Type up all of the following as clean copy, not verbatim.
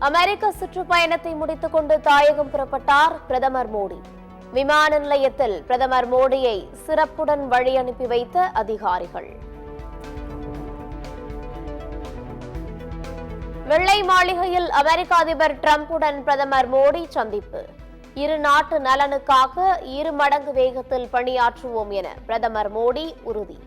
அமெரிக்க சுற்றுப்பயணத்தை முடித்துக் கொண்டு தாயகம் புறப்பட்டார் பிரதமர் மோடி. விமான நிலையத்தில் பிரதமர் மோடியை சிறப்புடன் வழி அனுப்பி வைத்த அதிகாரிகள். வெள்ளை மாளிகையில் அமெரிக்க அதிபர் டிரம்புடன் பிரதமர் மோடி சந்திப்பு. இரு நாட்டு நலனுக்காக 2 மடங்கு வேகத்தில் பணியாற்றுவோம் என பிரதமர் மோடி உறுதி.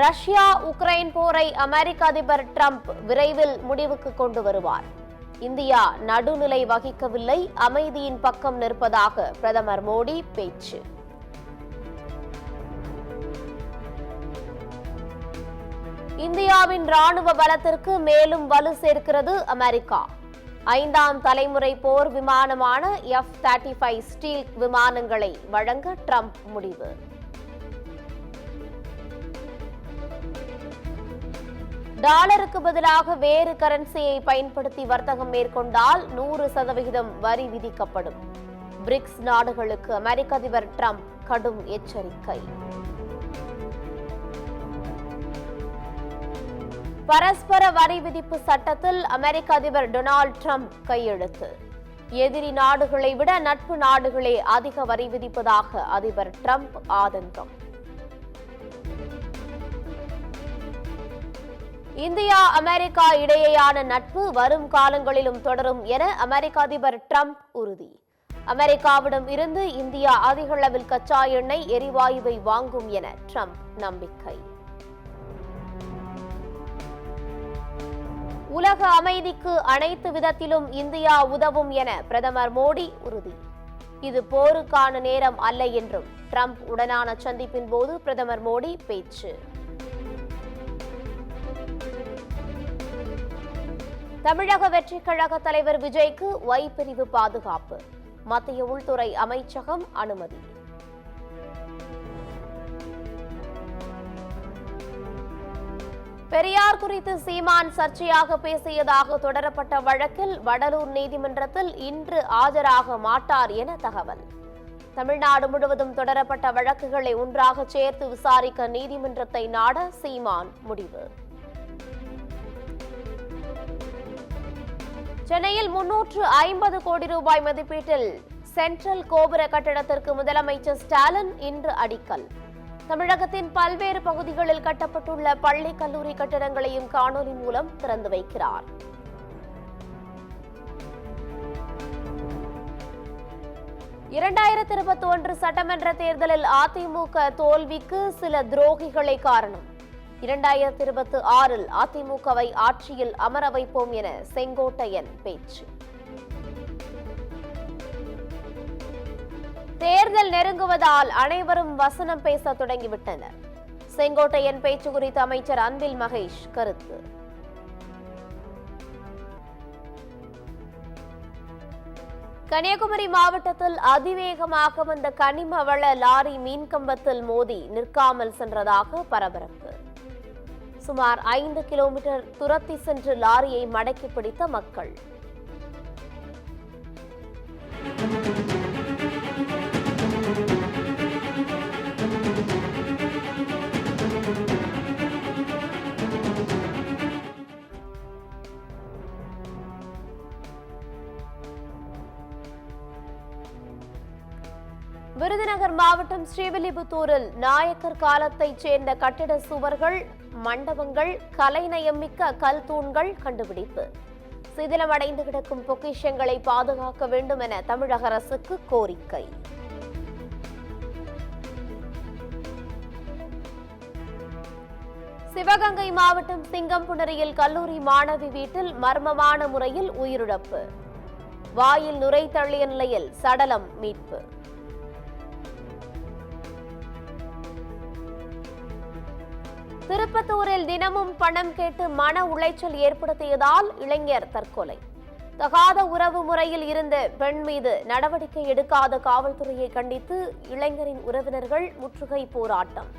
ரஷ்யா உக்ரைன் போரை அமெரிக்க அதிபர் டிரம்ப் விரைவில் முடிவுக்கு கொண்டு வருவார். இந்தியா நடுநிலை வகிக்கவில்லை, அமைதியின் பக்கம் நிற்பதாக பிரதமர் மோடி பேச்சு. இந்தியாவின் ராணுவ பலத்திற்கு மேலும் வலு சேர்க்கிறது அமெரிக்கா. 5ஆம் தலைமுறை போர் விமானமான F-35 ஸ்டீல் விமானங்களை வழங்க டிரம்ப் முடிவு. டாலருக்கு பதிலாக வேறு கரன்சியை பயன்படுத்தி வர்த்தகம் மேற்கொண்டால் 100% வரி விதிக்கப்படும். பிரிக்ஸ் நாடுகளுக்கு அமெரிக்க அதிபர் டிரம்ப் கடும் எச்சரிக்கை. பரஸ்பர வரி விதிப்பு சட்டத்தில் அமெரிக்க அதிபர் டொனால்டு டிரம்ப் கையெழுத்து. எதிரி நாடுகளை விட நட்பு நாடுகளே அதிக வரி விதிப்பதாக அதிபர் டிரம்ப் ஆதங்கம். இந்தியா அமெரிக்கா இடையேயான நட்பு வரும் காலங்களிலும் தொடரும் என அமெரிக்க அதிபர் டிரம்ப் உறுதி. அமெரிக்காவிடம் இருந்து இந்தியா அதிக அளவில் கச்சா எண்ணெய் எரிவாயுவை வாங்கும் என டிரம்ப் நம்பிக்கை. உலக அமைதிக்கு அனைத்து விதத்திலும் இந்தியா உதவும் என பிரதமர் மோடி உறுதி. இது போருக்கான நேரம் அல்ல என்றும் டிரம்ப் உடனான சந்திப்பின் போது பிரதமர் மோடி பேச்சு. தமிழக வெற்றிக் கழக தலைவர் விஜய்க்கு ஒய் பிரிவு பாதுகாப்பு. மத்திய உள்துறை அமைச்சகம் அனுமதி. பெரியார் குறித்து சீமான் சர்ச்சையாக பேசியதாக தொடரப்பட்ட வழக்கில் வடலூர் நீதிமன்றத்தில் இன்று ஆஜராக மாட்டார் என தகவல். தமிழ்நாடு முழுவதும் தொடரப்பட்ட வழக்குகளை ஒன்றாக சேர்த்து விசாரிக்க நீதிமன்றத்தை நாட சீமான் முடிவு. சென்னையில் 350 கோடி ரூபாய் மதிப்பீட்டில் சென்ட்ரல் கோபுர கட்டடத்திற்கு முதலமைச்சர் ஸ்டாலின் இன்று அடிக்கல். தமிழகத்தின் பல்வேறு பகுதிகளில் கட்டப்பட்டுள்ள பள்ளி கல்லூரி கட்டடங்களையும் காணொலி மூலம் திறந்து வைக்கிறார். (2021) சட்டமன்ற தேர்தலில் அதிமுக தோல்விக்கு சில துரோகிகளே காரணம். 2026 அதிமுகவை ஆட்சியில் அமர வைப்போம் என செங்கோட்டையன் பேச்சு. தேர்தல் நெருங்குவதால் அனைவரும் வசனம் பேச தொடங்கிவிட்டனர். செங்கோட்டையன் பேச்சு குறித்து அமைச்சர் அன்பில் மகேஷ் கருத்து. கன்னியாகுமரி மாவட்டத்தில் அதிவேகமாக வந்த கனிம வள லாரி மீன்கம்பத்தில் மோதி நிற்காமல் சென்றதாக பரபரப்பு. சுமார் 5 கிலோமீட்டர் துரத்தி சென்று லாரியை மடக்கி பிடித்த மக்கள். விருதுநகர் மாவட்டம் ஸ்ரீவில்லிபுத்தூரில் நாயக்கர் காலத்தைச் சேர்ந்த கட்டிட சுவர்கள், மண்டபங்கள், கலைநயமிக்க கல் தூண்கள் கண்டுபிடிப்பு. சிதிலமடைந்து கிடக்கும் பொக்கிஷங்களை பாதுகாக்க வேண்டும் என தமிழக அரசுக்கு கோரிக்கை. சிவகங்கை மாவட்டம் சிங்கம்புணரியில் கல்லூரி மாணவி வீட்டில் மர்மமான முறையில் உயிரிழப்பு. வாயில் நுரை தள்ளிய நிலையில் சடலம் மீட்பு. திருப்பத்தூரில் தினமும் பணம் கேட்டு மன உளைச்சல் ஏற்படுத்தியதால் இளைஞர் தற்கொலை. தகாத உறவு முறையில் இருந்த பெண் மீது நடவடிக்கை எடுக்காத காவல்துறையை கண்டித்து இளைஞரின் உறவினர்கள் முற்றுகை போராட்டம்.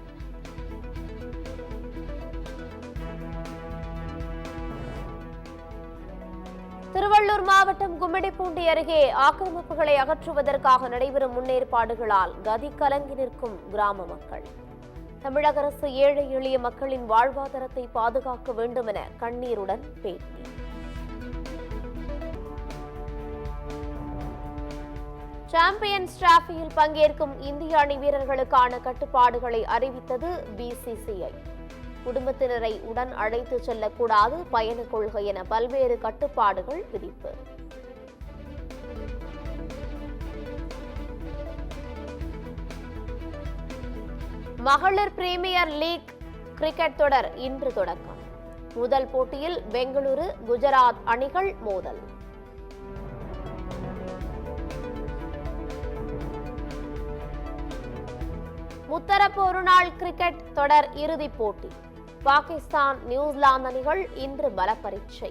திருவள்ளூர் மாவட்டம் கும்மிடிப்பூண்டி அருகே ஆக்கிரமிப்புகளை அகற்றுவதற்காக நடைபெறும் முன்னேற்பாடுகளால் கதி கலங்கி நிற்கும் கிராம மக்கள். தமிழக அரசு ஏழை எளிய மக்களின் வாழ்வாதாரத்தை பாதுகாக்க வேண்டும் என கண்ணீருடன் பேட்டி. சாம்பியன்ஸ் டிராபியில் பங்கேற்கும் இந்திய அணி வீரர்களுக்கான கட்டுப்பாடுகளை அறிவித்தது BCCI. குடும்பத்தினரை உடன் அழைத்து செல்லக்கூடாது, பயண கொள்கை என பல்வேறு கட்டுப்பாடுகள் விதிப்பு. மகளிர் பிரீமியர் லீக் கிரிக்கெட் தொடர் இன்று தொடக்கம். முதல் போட்டியில் பெங்களூரு, குஜராத் அணிகள் மோதல். முத்தரப்பு ஒருநாள் கிரிக்கெட் தொடர் இறுதிப் போட்டி. பாகிஸ்தான், நியூசிலாந்து அணிகள் இன்று பலப்பரீட்சை.